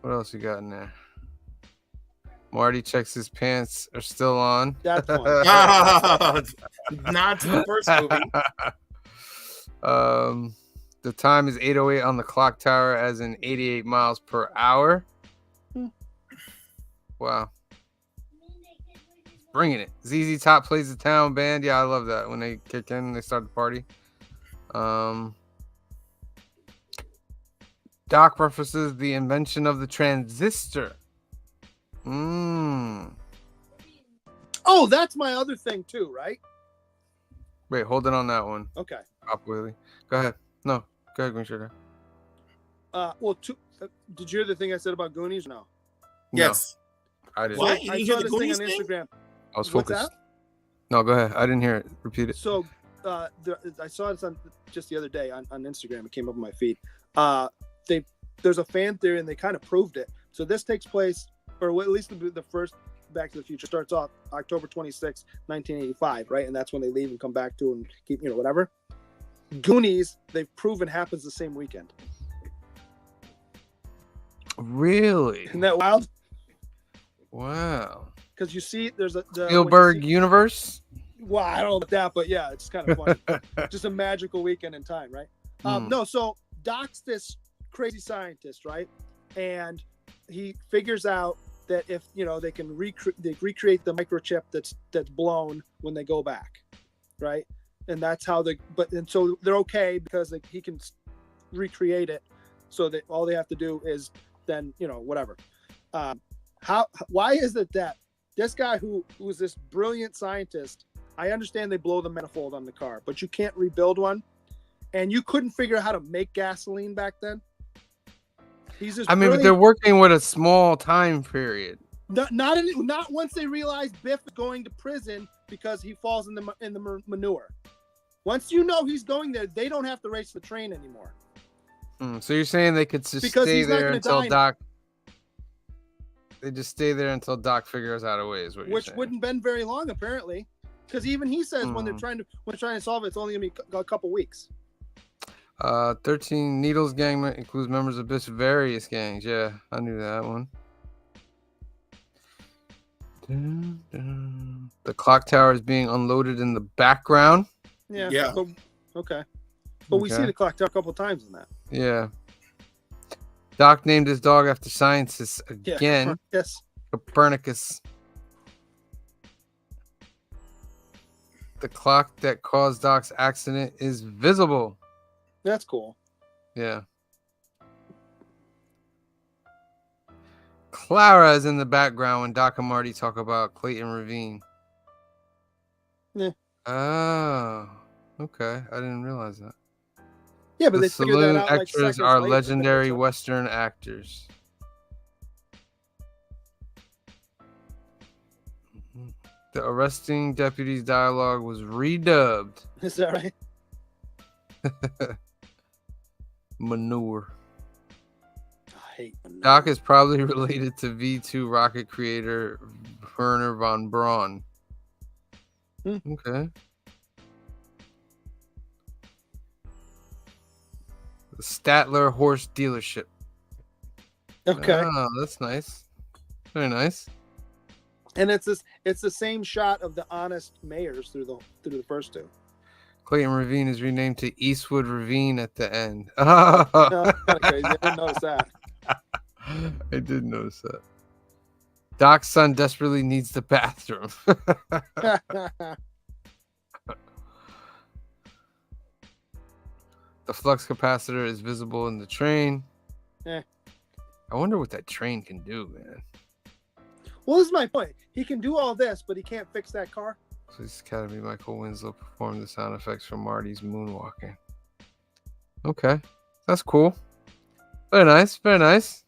What else you got in there? Marty checks his pants are still on. That's fun. Not the first movie. The time is 8:08 on the clock tower, as in 88 miles per hour. Wow. Bringing it. ZZ Top plays the town band. Yeah, I love that. When they kick in and they start the party. Doc references the invention of the transistor. Oh, that's my other thing too, right? Wait, hold it on that one. Okay. Pop Willie. Go ahead. No, go ahead, Green Sugar. Did you hear the thing I said about Goonies? No. Yes. I didn't. What? I saw this thing on Instagram. I was focused. No, go ahead. I didn't hear it. Repeat it. So, I saw this on just the other day on Instagram. It came up on my feed. There's a fan theory, and they kind of proved it. So this takes place, or at least the first Back to the Future starts off October 26, 1985, right? And that's when they leave and come back to and keep, whatever. Goonies, they've proven happens the same weekend. Really? Isn't that wild? Wow. Because you see, there's a Spielberg universe. Well, I don't know about that, but yeah, it's kind of funny. Just a magical weekend in time, right? No, so Doc's this crazy scientist, right? And he figures out that if they can recreate the microchip that's blown when they go back, right? and that's how so they're okay because like, he can recreate it, so that all they have to do is then whatever. Why is it that this guy who was this brilliant scientist? I understand they blow the manifold on the car, but you can't rebuild one, and you couldn't figure out how to make gasoline back then. He's just. I mean, but they're working with a small time period. Not once they realize Biff is going to prison because he falls in the manure. Once he's going there, they don't have to race the train anymore. So you're saying they could just stay there until Doc? They just stay there until Doc figures out a way, is what you're saying. Which wouldn't been very long, apparently, because even he says when they're trying to solve it, it's only gonna be a couple weeks. 13 Needles gang includes members of Biff's various gangs. Yeah, I knew that one. The clock tower is being unloaded in the background. Yeah. Okay. But we see the clock tower a couple times in that. Yeah. Doc named his dog after scientists again. Yes. Copernicus. The clock that caused Doc's accident is visible. That's cool. Yeah. Clara is in the background when Doc and Marty talk about Clayton Ravine. Yeah. Oh, okay. I didn't realize that. Yeah, but the they figured that out. Extras are legendary Western actors. The arresting deputy's dialogue was redubbed. Is that right? Manure. I hate manure. Doc is probably related to V2 rocket creator Werner von Braun. Okay. The Statler horse dealership. Okay. Oh, that's nice. Very nice. And it's the same shot of the honest mayors through the first two. Clayton Ravine is renamed to Eastwood Ravine at the end. No, that's kind of crazy. I didn't notice that. I did notice that. Doc's son desperately needs the bathroom. The flux capacitor is visible in the train. I wonder what that train can do, man. Well, this is my point. He can do all this, but he can't fix that car. Police Academy Michael Winslow performed the sound effects for Marty's moonwalking. Okay. That's cool. Very nice. Very nice.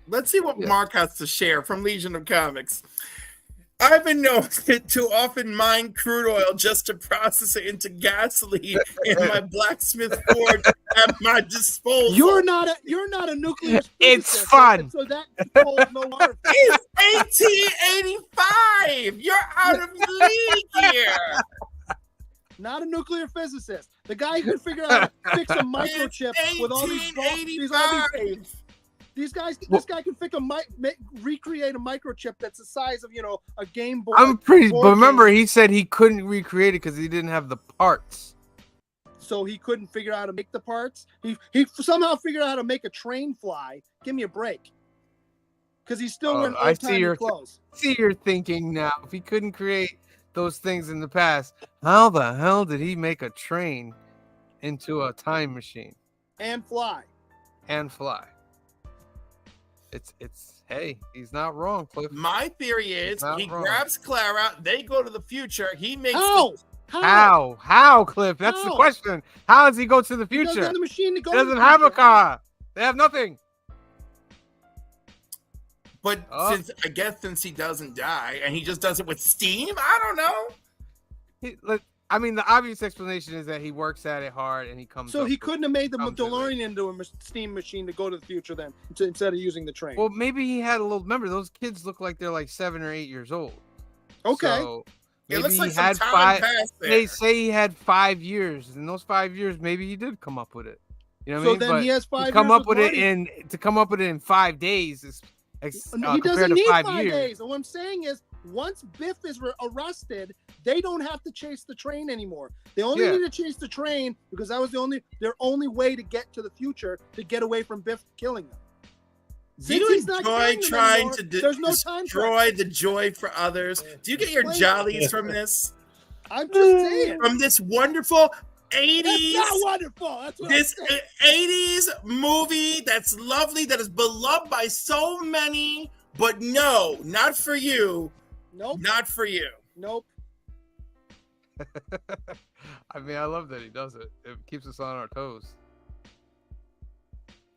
Let's see what Mark has to share from Legion of Comics. I've been known to often mine crude oil just to process it into gasoline in my blacksmith forge at my disposal. You're not a nuclear physicist. It's fun. So that holds no water. It's 1885. You're out of league here. Not a nuclear physicist. The guy who can figure out how to fix a microchip with all these This guy can recreate a microchip that's the size of a Game Boy. But remember, he said he couldn't recreate it because he didn't have the parts. So he couldn't figure out how to make the parts. He somehow figured out how to make a train fly. Give me a break. Because he's still wearing old-timey clothes. I see you're thinking now. If he couldn't create those things in the past, how the hell did he make a train into a time machine and fly? It's hey, he's not wrong, Cliff. My theory is he grabs Clara, they go to the future, he makes How, Cliff? That's the question. How does he go to the future? He doesn't have the machine to go. He doesn't have a car. They have nothing. But since he doesn't die and he just does it with steam, I don't know. I mean, the obvious explanation is that he works at it hard and he comes. So he couldn't have made the DeLorean into a steam machine to go to the future then, instead of using the train. Well, maybe he had a little. Remember, those kids look like they're like 7 or 8 years old. Okay. So it looks like he had some 5. They say he had 5 years. In those 5 years, maybe he did come up with it. You know what I mean? So then he has 5 years. To come up with it in 5 days is. He doesn't need 5 days. And what I'm saying is, once Biff is arrested, they don't have to chase the train anymore. They only need to chase the train because that was their only way to get to the future, to get away from Biff killing them. Do you Since he's not enjoy carrying them trying anymore, to there's no time destroy the joy for others? Do you get your Wait. jollies from this? I'm just saying. From this wonderful That's 80s, not wonderful. That's what this I'm saying. 80s movie that's lovely, that is beloved by so many, but no, not for you. Nope. Not for you. Nope. I mean, I love that he does it. It keeps us on our toes.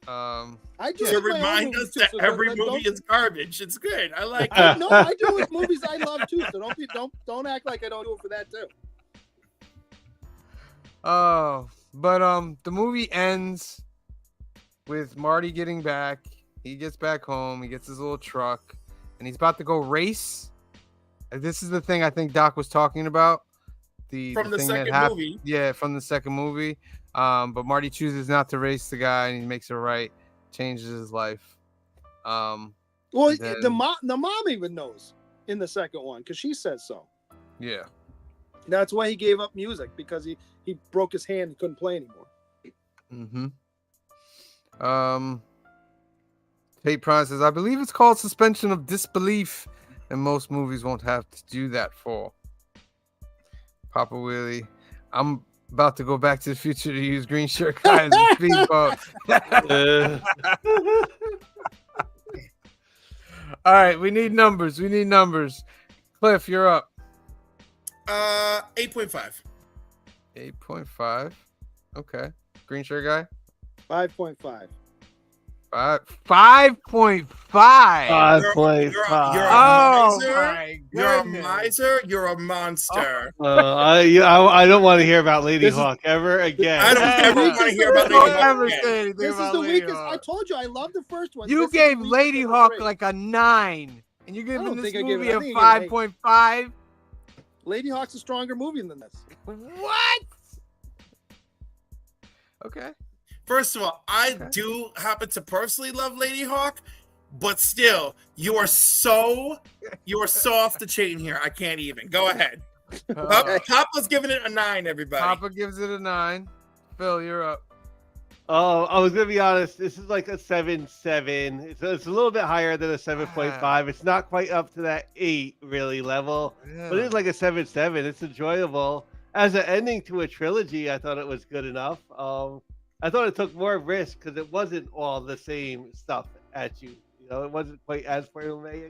I do To with my own remind movies us too, that so every don't- movie is garbage. It's good. I like it. I know I do with movies I love too. So don't act like I don't do it for that too. Oh, but the movie ends with Marty getting back. He gets back home. He gets his little truck, and he's about to go race. And this is the thing I think Doc was talking about. From the thing that second happened- movie. Yeah, from the second movie. But Marty chooses not to race the guy, and he makes it right, changes his life. Well, And then- the mom even knows in the second one because she says so. Yeah. That's why he gave up music, because he broke his hand and couldn't play anymore. Mm-hmm. Tate Prime says, I believe it's called suspension of disbelief, and most movies won't have to do that for. Papa Willie, I'm about to go back to the future to use green shirt guy as a speedboat. All right, we need numbers. Cliff, you're up. 8.5. 8.5. Okay. Green shirt guy? 5.5. 5.5. 5.5. Oh miser. my You're a goodness. miser. You're a monster. I don't want to hear about Lady This is- Hawk ever again. I don't ever weakest want to hear about movie Lady Don't Hawk ever again. say anything This is about the Lady weakest. Hawk. I told you I love the first one. You This is the gave weakest Lady of the Hawk three. like a 9, and you're I giving don't this think I gave movie it- I a think I gave it 5.5. Lady Hawk's a stronger movie than this. What? Okay. First of all, I Okay. do happen to personally love Lady Hawk, but still, you are so off the chain here. I can't even. Go ahead. Papa's giving it a 9, everybody. Papa gives it a 9. Phil, you're up. Oh, I was gonna be honest. This is like a 7.7. It's a little bit higher than a 7.5. It's not quite up to that 8 really level, but it's like a 7.7. It's enjoyable as an ending to a trilogy. I thought it was good enough. I thought it took more risk because it wasn't all the same stuff at you. You know, it wasn't quite as formulaic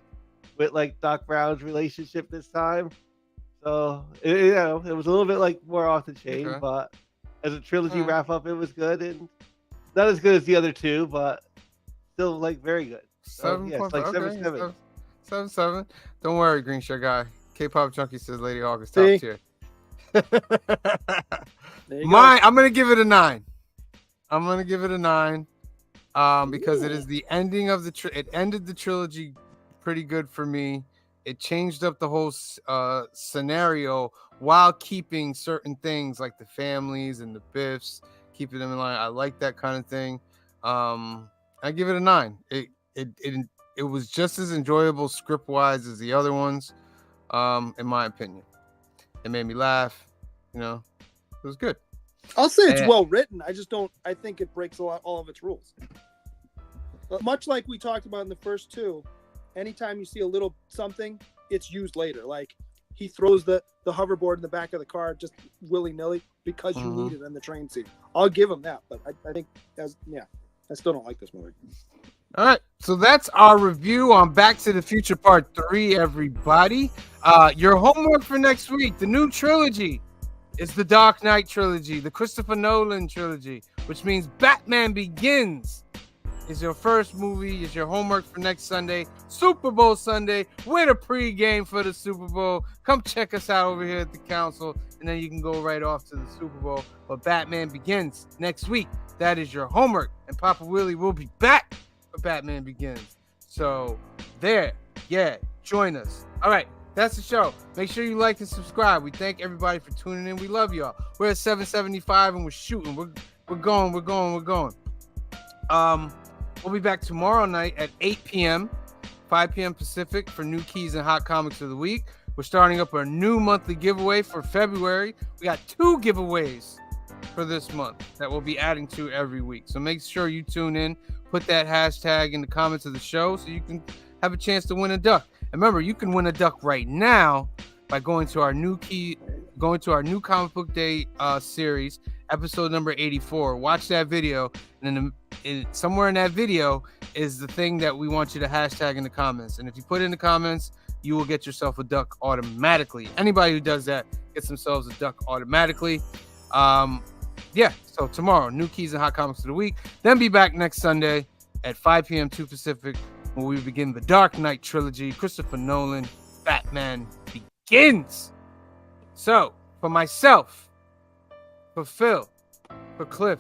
with like Doc Brown's relationship this time. So it was a little bit like more off the chain, Okay. but as a trilogy Alright. wrap up, it was good and not as good as the other two, but still like very good. So, yeah, it's 7.5. like Okay, 7.7. 7.7. Don't worry, Green Shirt Guy. K-pop Junkie says Lady Hawk is top See? tier. There you Mine, I'm gonna give it a 9. I'm gonna give it a 9, because it is the ending of the it ended the trilogy pretty good for me. It changed up the whole scenario while keeping certain things like the families and the Biffs, keeping them in line. I like that kind of thing. I give it a 9. It was just as enjoyable script wise as the other ones, in my opinion. It made me laugh. You know, it was good. I'll say it's And- well written. I just don't. I think it breaks all of its rules. But much like we talked about in the first two, anytime you see a little something, it's used later. Like he throws the hoverboard in the back of the car just willy nilly because you Mhm. need it in the train scene. I'll give him that, but I think I still don't like this movie. All right, so that's our review on Back to the Future Part 3, everybody. Your homework for next week, the new trilogy, is the Dark Knight trilogy, the Christopher Nolan trilogy, which means Batman Begins is your first movie, is your homework for next Sunday, Super Bowl Sunday, with a pregame for the Super Bowl. Come check us out over here at the council, and then you can go right off to the Super Bowl. But Batman Begins next week. That is your homework, and Papa Willie will be back for Batman Begins. So there, join us. All right, that's the show. Make sure you like and subscribe. We thank everybody for tuning in. We love y'all. We're at 775 and we're shooting. We're going. We'll be back tomorrow night at 8 p.m., 5 p.m. Pacific for New Keys and Hot Comics of the Week. We're starting up our new monthly giveaway for February. We got 2 giveaways for this month that we'll be adding to every week. So make sure you tune in, put that hashtag in the comments of the show so you can have a chance to win a duck. And remember, you can win a duck right now by going to our new comic book day series, episode number 84. Watch that video, and then somewhere in that video is the thing that we want you to hashtag in the comments. And if you put it in the comments, you will get yourself a duck automatically. Anybody who does that gets themselves a duck automatically. So tomorrow, new keys and hot comics of the week. Then be back next Sunday at 5 p.m. 2 Pacific when we begin the Dark Knight trilogy. Christopher Nolan, Batman begins. So, for myself, for Phil, for Cliff,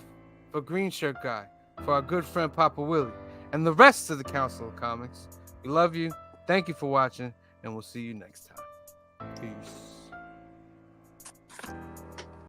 for Green Shirt Guy, for our good friend Papa Willie, and the rest of the Council of Comics, we love you. Thank you for watching, and we'll see you next time. Peace.